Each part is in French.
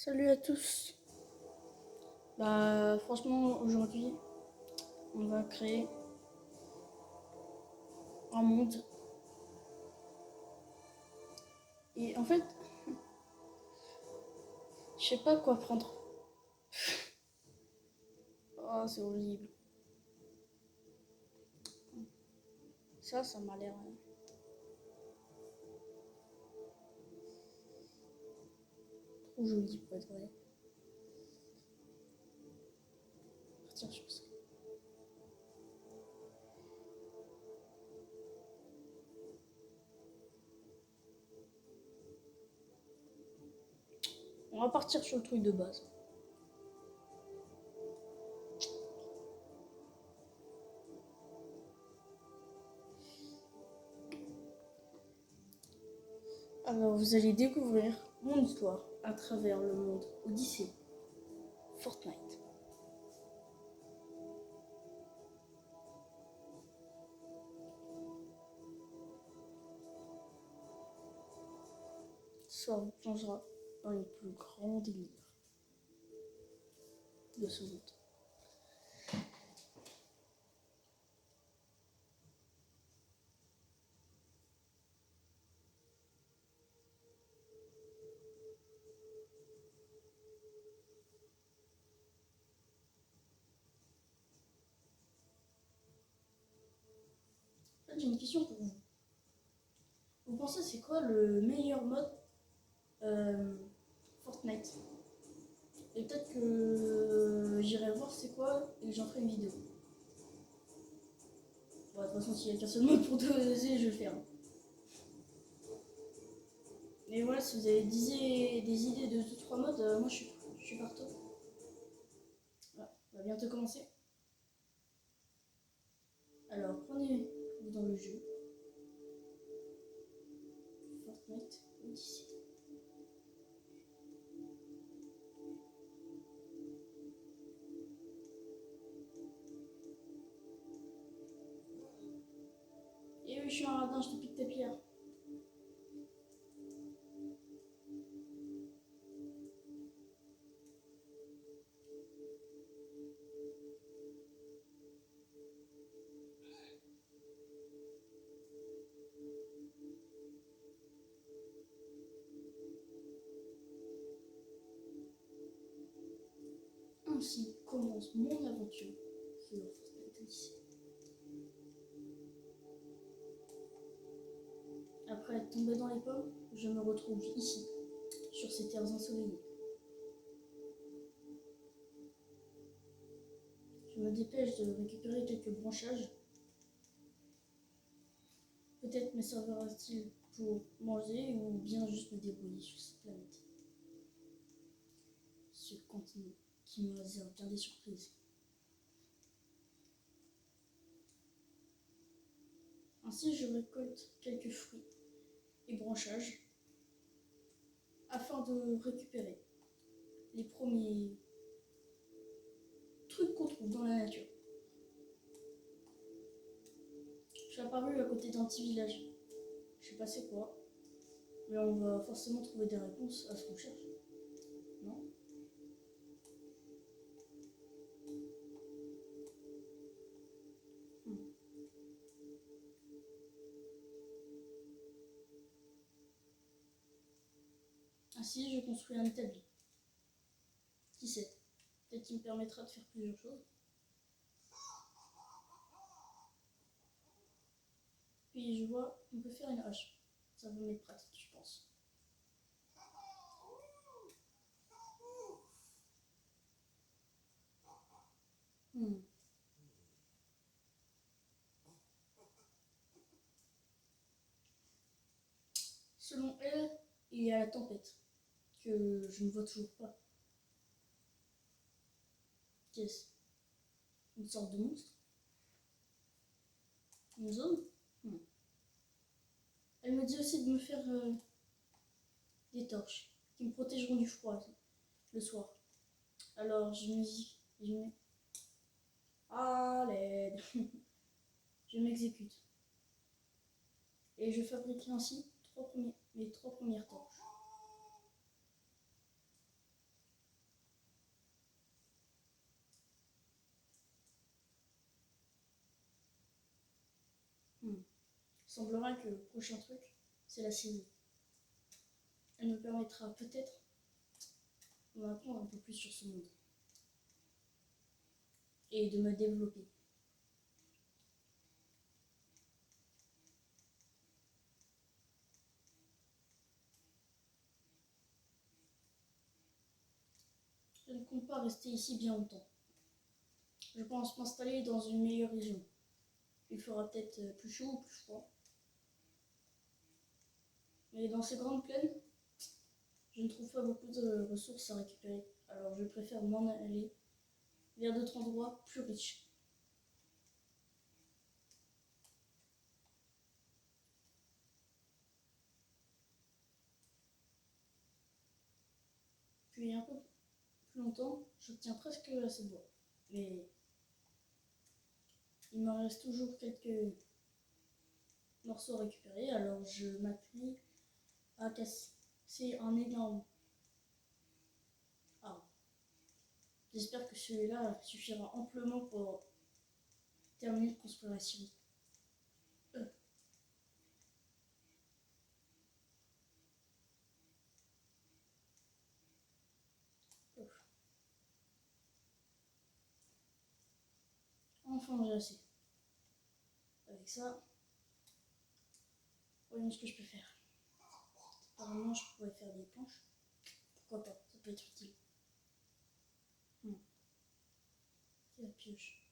Salut à tous. Franchement, aujourd'hui, on va créer un monde. Et en fait, je sais pas quoi prendre. Oh, c'est horrible. Ça m'a l'air trop joli pour être vrai. Partir sur ça. On va partir sur le truc de base. Alors, vous allez découvrir mon histoire à travers le monde Odyssée, Fortnite. Ça vous plongera dans les plus grands délires de ce monde. J'ai une question pour vous. Vous pensez c'est quoi le meilleur mode Fortnite? Et peut-être que j'irai voir c'est quoi et j'en ferai une vidéo. Bon, de toute façon, s'il y a qu'un seul mode pour te essayer, je vais le faire. Mais voilà, si vous avez des idées de 2-3 modes, moi je suis partout. Voilà, on va bientôt commencer. Alors, prenez-vous dans le jeu. Fortnite Odyssey. Et oui, je suis un radin, je te pique ta pierre. Ainsi commence mon aventure sur Fortnite Odyssey. Après être tombé dans les pommes, je me retrouve ici, sur ces terres ensoleillées. Je me dépêche de récupérer quelques branchages. Peut-être me servira-t-il pour manger ou bien juste me débrouiller sur cette planète. Ce continent qui me réserve bien des surprises. Ainsi, je récolte quelques fruits et branchages afin de récupérer les premiers trucs qu'on trouve dans la nature. Je suis apparu à côté d'un petit village. Je sais pas c'est quoi, mais on va forcément trouver des réponses à ce qu'on cherche. Non? Ainsi, je construis un établi. Qui sait? Peut-être qu'il me permettra de faire plusieurs choses. Puis je vois qu'on peut faire une hache. Ça va m'être pratique, je pense. Selon elle, il y a la tempête, que je ne vois toujours pas. Qu'est-ce? Une sorte de monstre? Une zone? Elle me dit aussi de me faire des torches qui me protégeront du froid le soir. Alors je me dis, à l'aide. Je m'exécute. Et je fabrique ainsi mes trois premières torches. semblerait que le prochain truc, c'est la série. Elle me permettra peut-être d'en apprendre un peu plus sur ce monde et de me développer. Je ne compte pas rester ici bien longtemps. Je pense m'installer dans une meilleure région. Il fera peut-être plus chaud ou plus froid. Mais dans ces grandes plaines, je ne trouve pas beaucoup de ressources à récupérer. Alors je préfère m'en aller vers d'autres endroits plus riches. Puis un peu plus longtemps, j'obtiens presque assez de bois. Mais il me reste toujours quelques morceaux à récupérer, alors je m'appuie à casser un énorme arbre. J'espère que celui-là suffira amplement pour terminer de construire la scierie. Enfin, j'ai assez. Avec ça, voyons ce que je peux faire. Apparemment, je pourrais faire des planches. Pourquoi pas, ça peut être utile. C'est la pioche.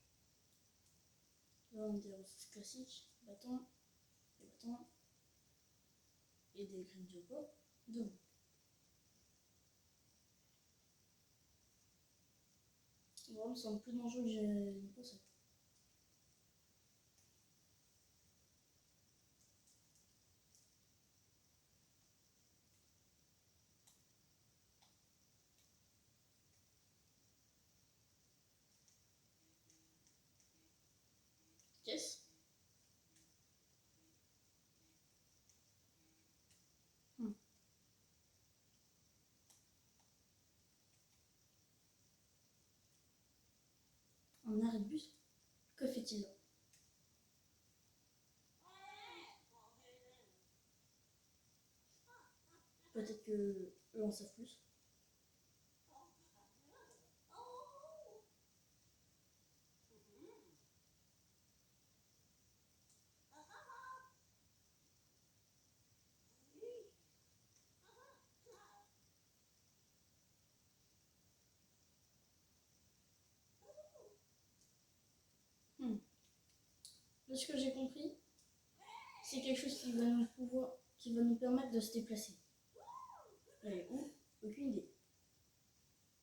Là, on a des ressources classiques, bâtons, des bâtons et des graines de bois. De boue. Bon, ça me semble plus dangereux que j'ai pensé. Yes. Un arrêt de bus. Que fait-il là? Peut-être que eux en savent plus. De ce que j'ai compris, c'est quelque chose qui va nous permettre de se déplacer. Mais où? Aucune idée.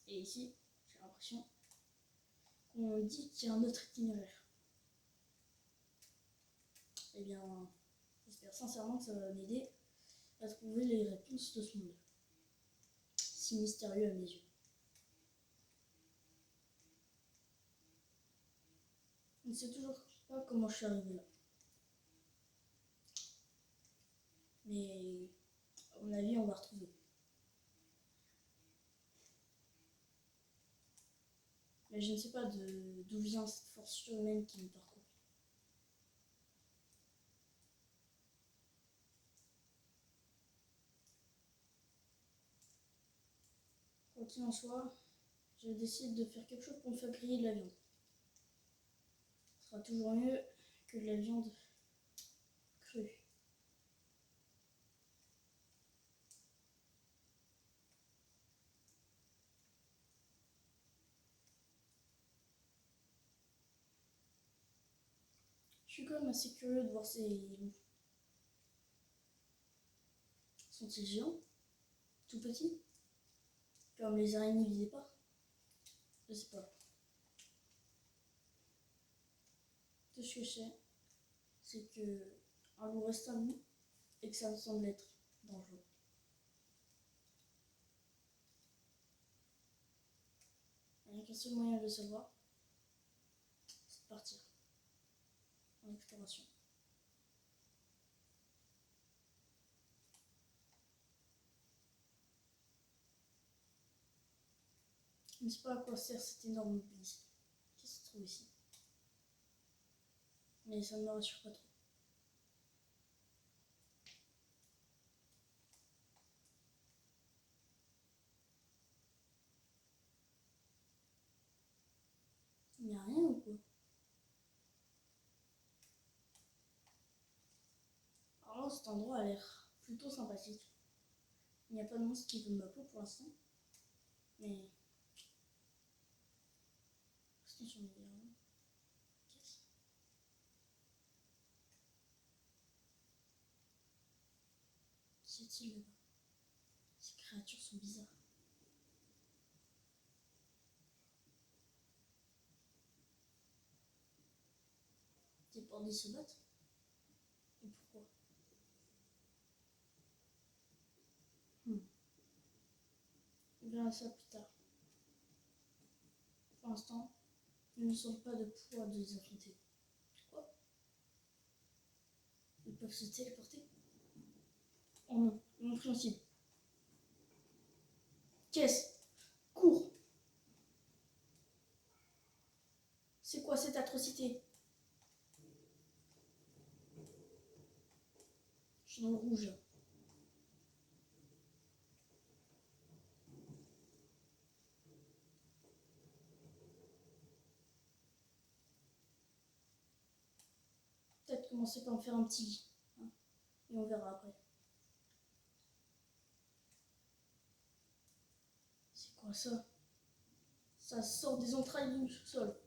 Et ici, j'ai l'impression qu'on dit qu'il y a un autre itinéraire. Eh bien, j'espère sincèrement que ça va m'aider à trouver les réponses de ce monde. Si mystérieux à mes yeux. Je ne sais toujours pas comment je suis arrivé là. Mais à mon avis, on va retrouver. Mais je ne sais pas d'où vient cette force surhumaine qui me parcourt. Quoi qu'il en soit, je décide de faire quelque chose pour me faire griller de la viande. Ce sera toujours mieux que de la viande crue. Je suis quand même assez curieux de voir ces loups. Sont-ils géants? Tout petits? Comme les araignées du départ? Je sais pas. Tout ce que je sais, c'est que un loup reste un loup et que ça me semble être dangereux. Il n'y a qu'un seul moyen de le savoir, c'est de partir en exploration. Je ne sais pas à quoi sert cet énorme obélisque qui se trouve ici. Mais ça ne me rassure pas trop. cet endroit a l'air plutôt sympathique. Il n'y a pas de monstre qui veut ma peau pour l'instant. Mais... Restons sur mes gardes. Qu'est-ce qu'y a-t-il là-bas? Ces créatures sont bizarres. Des bandits se battent? Et pourquoi? On verra ça plus tard. Pour l'instant, nous ne sommes pas de poids de les affronter. Quoi? Ils peuvent se téléporter? Oh non, incompréhensible. Qu'est-ce? Cours! C'est quoi cette atrocité? Je suis dans le rouge. Peut-être commencer par me faire un petit lit. Hein, et on verra après. C'est quoi ça? Ça sort des entrailles du sous-sol.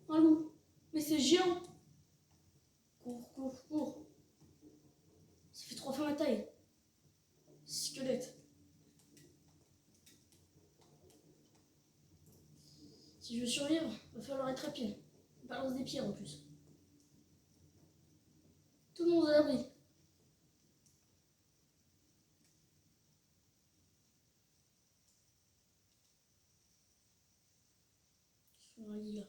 Un loup! Mais c'est géant! Cours, cours, cours! Ça fait 3 fois ma taille. Squelette. Si je veux survivre, il va falloir être rapide. On balance des pierres en plus. Tout le monde à l'abri. Je suis dans un lit là.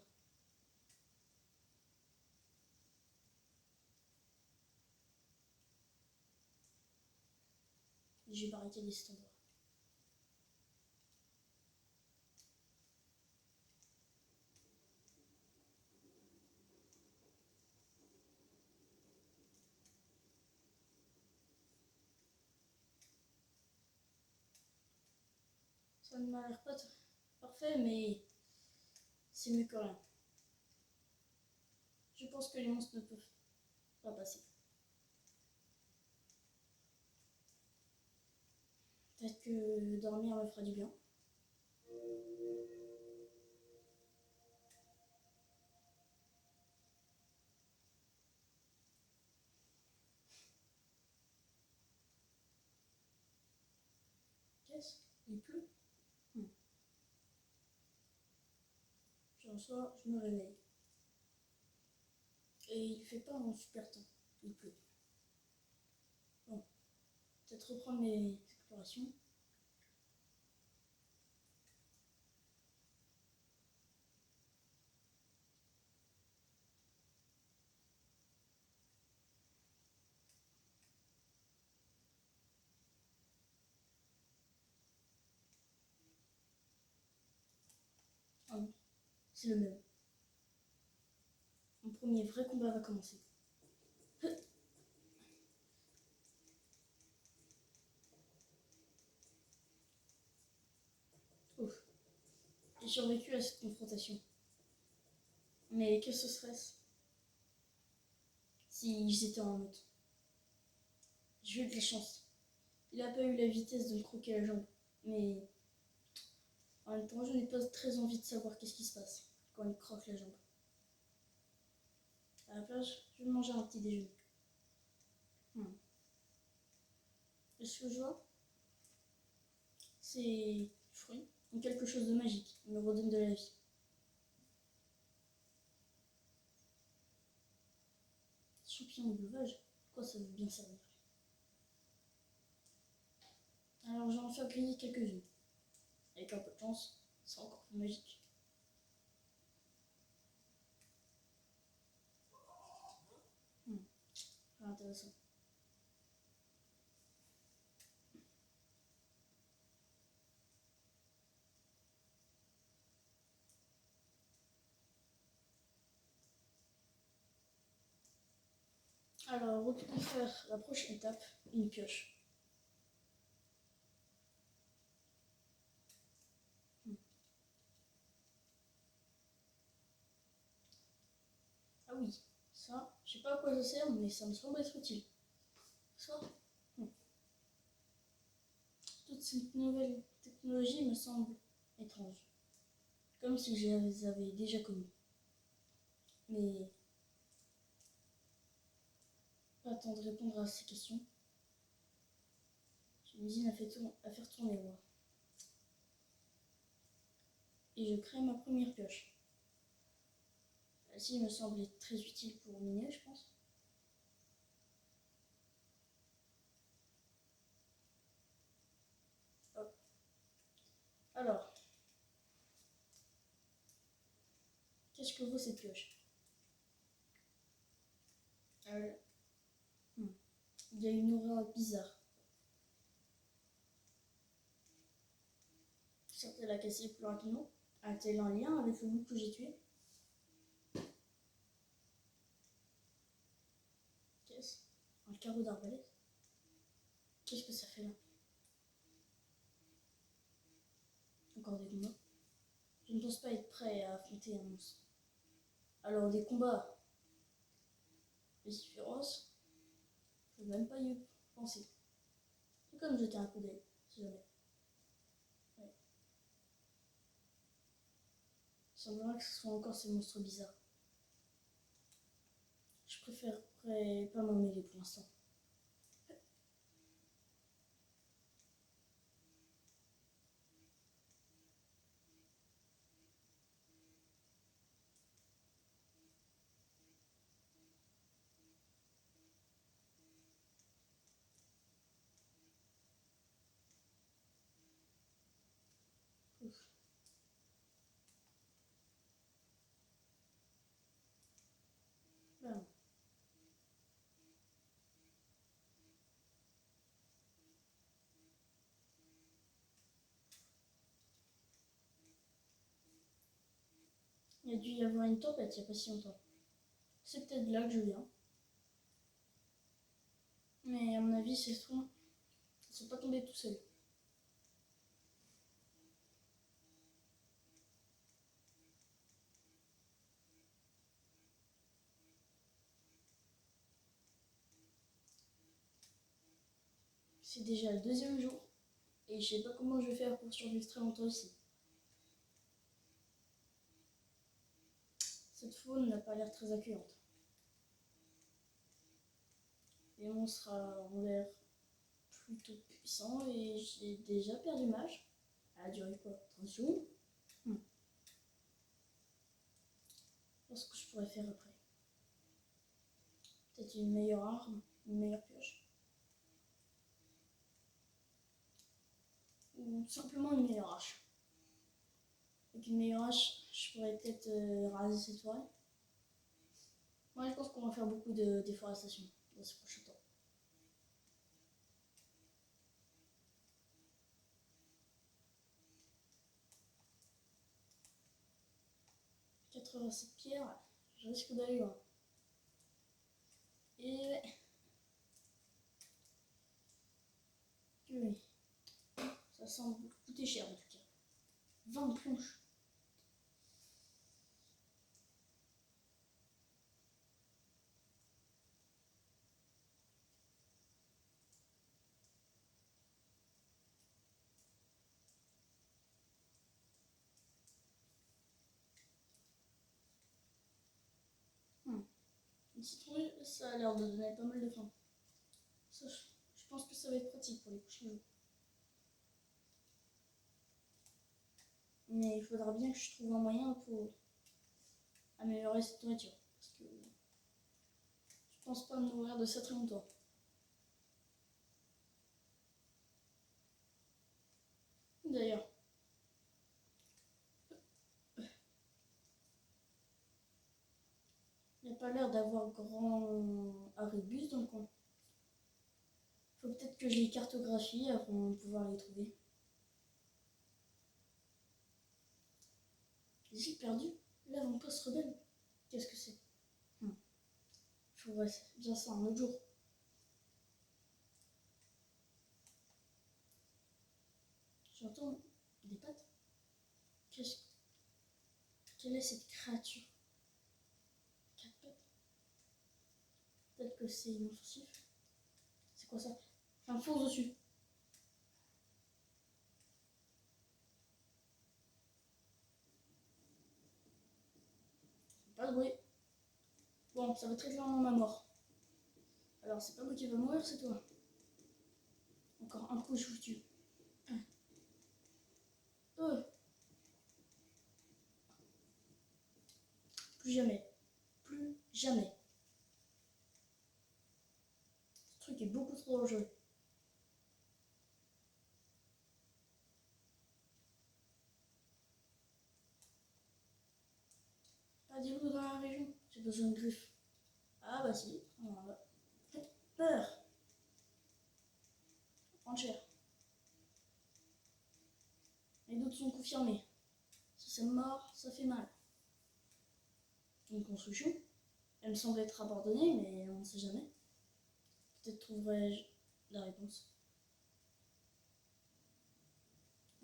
J'ai barricadé cet endroit. Ça ne m'a l'air pas parfait, mais c'est mieux que rien. Je pense que les monstres ne peuvent pas passer. Peut-être que dormir me fera du bien. Qu'est-ce? Il pleut? Je reçois, je me réveille. Et il fait pas un super temps. Il pleut. Bon, peut-être reprendre mes explorations. Ah non, c'est le même. Mon premier vrai combat va commencer. Ouf, j'ai survécu à cette confrontation. Mais que ce serait-ce si j'étais en meute? J'ai eu de la chance. Il n'a pas eu la vitesse de me croquer la jambe. Mais en même temps, je n'ai pas très envie de savoir qu'est-ce qui se passe quand il croque la jambe. À la plage, je vais manger un petit déjeuner. Ce que je vois, ces fruits ont quelque chose de magique. Ils me redonnent de la vie. Champignons de veuvage, quoi ça veut bien servir? Alors j'en fais griller quelques-unes. Avec un peu de chance, c'est encore plus magique. Intéressant. Alors, retournons faire la prochaine étape, une pioche. Ah oui, Ça, je sais pas à quoi ça sert, mais ça me semble être utile. Ça, toute cette nouvelle technologie me semble étrange. Comme si je les avais déjà connus. Mais pas le temps de répondre à ces questions. J'ai une usine à faire tourner, moi. Et je crée ma première pioche. Celle-ci me semble être très utile pour miner, je pense. Hop. Alors, qu'est-ce que vaut cette pioche? Il y a une aura bizarre. Certes, elle a cassé plus rapidement. A-t-elle un lien avec le loup que j'ai tué? Qu'est-ce? Un carreau d'arbalète? Qu'est-ce que ça fait là? Encore des combats? Je ne pense pas être prêt à affronter un monstre. Alors des combats aussi féroces, je ne peux même pas y penser. C'est comme jeter un coup d'œil, si jamais. Ouais. Il semblerait que ce soit encore ces monstres bizarres. Je préférerais pas m'en mêler pour l'instant. Ouf. Voilà. Il y a dû y avoir une tempête il n'y a pas si longtemps. C'est peut-être de là que je viens. Mais à mon avis, ces troncs ne sont pas tombés tout seuls. C'est déjà le deuxième jour et je sais pas comment je vais faire pour survivre très longtemps ici. Cette faune n'a pas l'air très accueillante. Les monstres ont l'air plutôt puissants et j'ai déjà perdu mage. Elle a duré quoi? 30 secondes? Qu'est-ce que je pourrais faire après? Peut-être une meilleure arme, une meilleure pioche. Ou simplement une meilleure hache. Avec une meilleure hache, je pourrais peut-être raser cette forêt. Moi, je pense qu'on va faire beaucoup de déforestation dans ce prochain temps. 87 pierres, je risque d'aller loin. Et oui, ça semble coûter cher en tout cas. 20 planches. Une citrouille, ça a l'air de donner pas mal de faim. Ça, je pense que ça va être pratique pour les prochains jours. Mais il faudra bien que je trouve un moyen pour améliorer cette nourriture. Parce que je pense pas me nourrir de ça très longtemps. D'ailleurs, il n'y a pas l'air d'avoir grand arébus dans le coin. Faut peut-être que je les cartographie avant de pouvoir les trouver. Les îles perdues? L'avant-poste rebelle? Qu'est-ce que c'est? Je ferai bien ça un autre jour. J'entends des pattes. Quelle est cette créature? 4 pattes? Peut-être que c'est inoffensif. C'est quoi ça? Ça me fonce dessus. Pas de bruit. Bon, ça va très clairement ma mort. Alors, c'est pas moi qui va mourir, c'est toi. Encore un coup, je vous tue. Plus jamais. Plus jamais. Ce truc est beaucoup trop dangereux. Pas des loups dans la région. J'ai besoin de griffes. Ah bah si. Voilà. Faites peur. Prendre cher. Les doutes sont confirmés. Si ça me mord, ça fait mal. Une construction. Elle me semble être abandonnée, mais on ne sait jamais. Peut-être trouverai-je la réponse.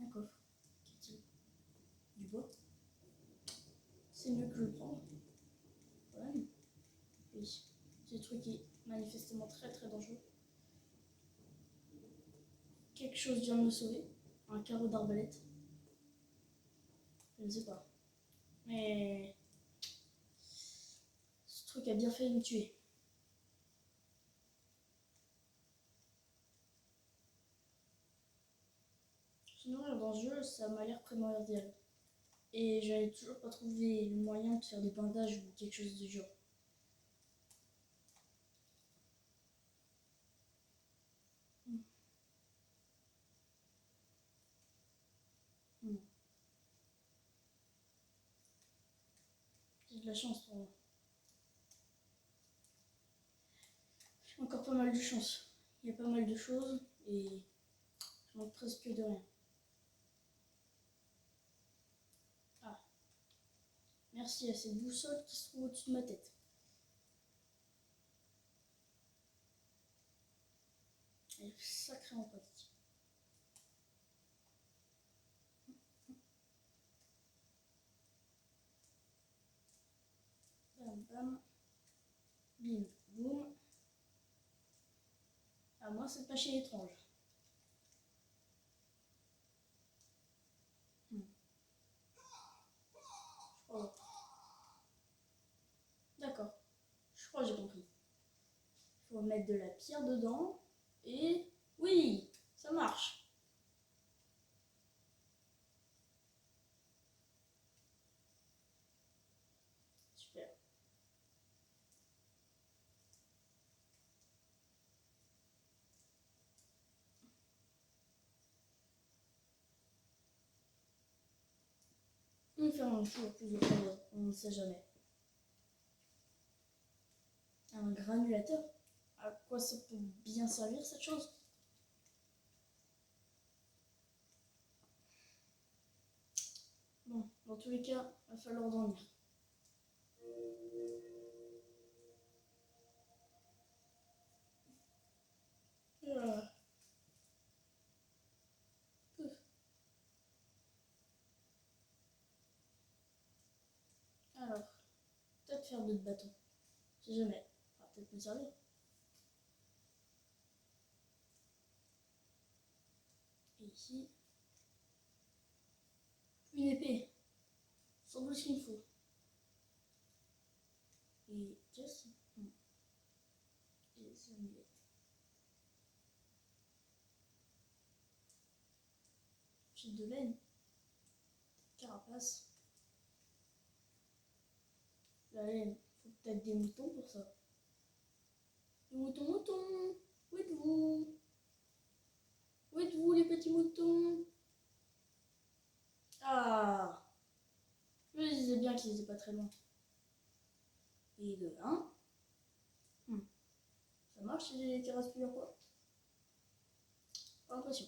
Un coffre. Qu'est-il? Du bois. C'est mieux que je le prends. Ouais. Oui. C'est un truc qui est manifestement très très dangereux. Quelque chose vient de me sauver. Un carreau d'arbalète. Je ne sais pas. Mais ce truc a bien failli me tuer. Se nourrir dans ce jeu, ça m'a l'air primordial. Et j'avais toujours pas trouvé le moyen de faire des bandages ou quelque chose du genre. J'ai de la chance pour moi. J'ai encore pas mal de chance. Il y a pas mal de choses et je manque presque de rien. Ah, merci à cette boussole qui se trouve au-dessus de ma tête. Elle est sacrément pratique. Bam bam. Bim boum. Ah, moi, c'est pas chez étrange. Oh. D'accord. Je crois que j'ai compris. Il faut mettre de la pierre dedans. Et oui, ça marche. Super. On fait un jour plus de choses, on ne sait jamais. Un granulateur? À quoi ça peut bien servir cette chose? Bon, dans tous les cas, il va falloir dormir. Alors, peut-être faire d'autres bâtons. Si jamais. Ça va peut-être me servir. Et ici, une épée. Sans doute ce qu'il me faut. Et just des amulettes. Fil de laine. Carapace. La laine. Faut peut-être des moutons pour ça. Les moutons, moutons. Où êtes-vous? Où êtes-vous les petits moutons? Ah, je me disais bien qu'ils étaient pas très loin. Et de 1. Ça marche si j'ai les terrasses plusieurs fois? Pas l'impression.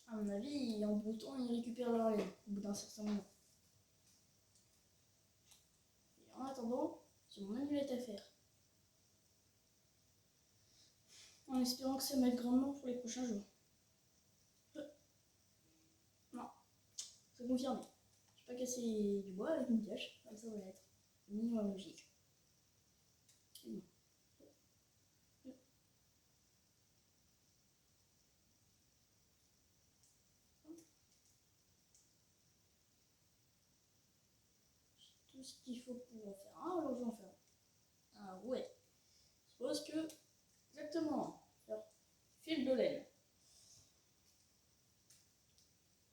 À mon avis, en broutant, ils récupèrent leur laine au bout d'un certain moment. Et en attendant, j'ai mon amulette à faire. En espérant que ça m'aide grandement pour les prochains jours. Non, c'est confirmé. Je vais pas casser du bois avec une pioche, comme ça va l'être. minimum logique. Tout ce qu'il faut pour en faire un, alors je vais en faire un. Ah ouais. Je suppose que, exactement, faire fil de laine.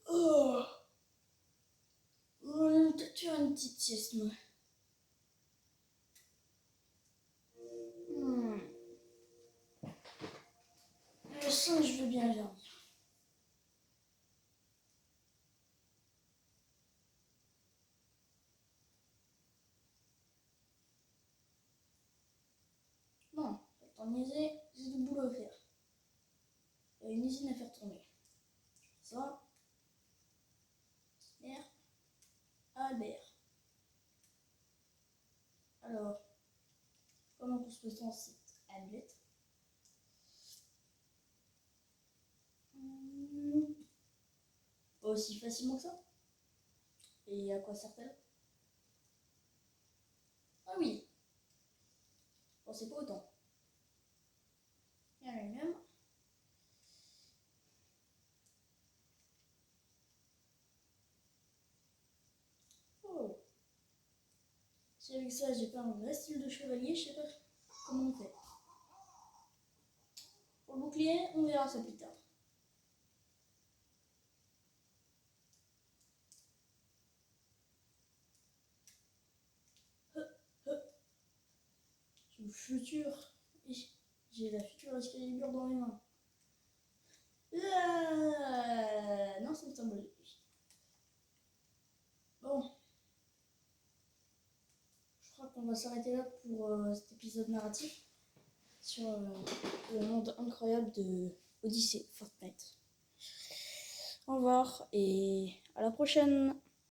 Oh, on va peut-être faire une petite sieste, moi. Je sens que je veux bien dormir. Non, pas le temps de niaiser, j'ai du boulot à faire. Il y a une usine à faire tourner. Ça, merde, Albert. Alors, comment on se fait son site Hamlet? Pas aussi facilement que ça. Et à quoi sert-elle? Ah oui, bon, c'est pas autant. Il y a même. Oh. Si avec ça j'ai pas un vrai style de chevalier, je sais pas comment on fait. Pour le bouclier, on verra ça plus tard. Je suis futur. J'ai la future Excalibur dans les mains. Non, c'est le symbole. Bon, je crois qu'on va s'arrêter là pour cet épisode narratif sur le monde incroyable de Odyssey Fortnite. Au revoir et à la prochaine.